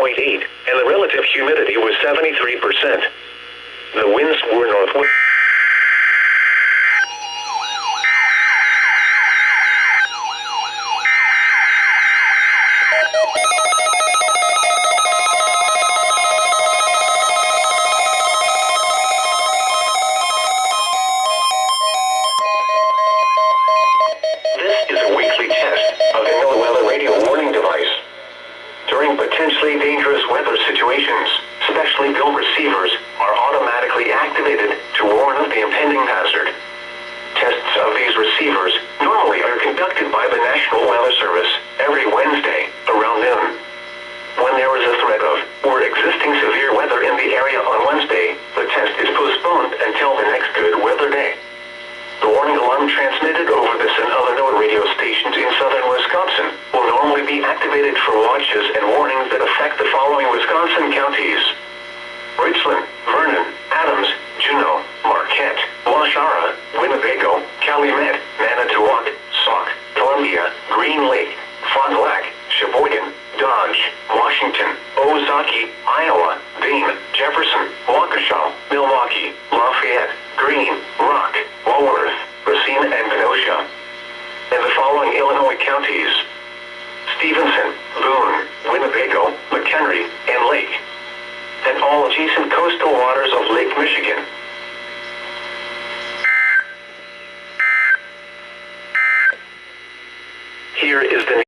88.8, and the relative humidity was 73%. The winds were northwest. Potentially dangerous weather situations, specially built receivers are automatically activated to warn of the impending hazard. Tests of these receivers normally are conducted by the National Weather Service every Wednesday around noon. When there is a threat of or existing severe weather in the area on Wednesday, the test is postponed until the next good weather day. The warning alarm transmitted over this and other known radio stations in southern Wisconsin will normally be activated for watches and warnings that affect the following Wisconsin counties: Richland, Vernon, Adams, Juneau, Marquette, Waushara, Winnebago, Calumet, Manitowoc, Sauk, Columbia, Green Lake, Fond du Lac, Sheboygan, Dodge, Washington, Ozaukee, Iowa, Dane, Jefferson, Waukesha, Milwaukee, Lafayette, Greene, Rock, Walworth, Racine, and Kenosha. And the following Illinois counties: Stevenson, Boone, Winnebago, McHenry, and Lake. And all adjacent coastal waters of Lake Michigan,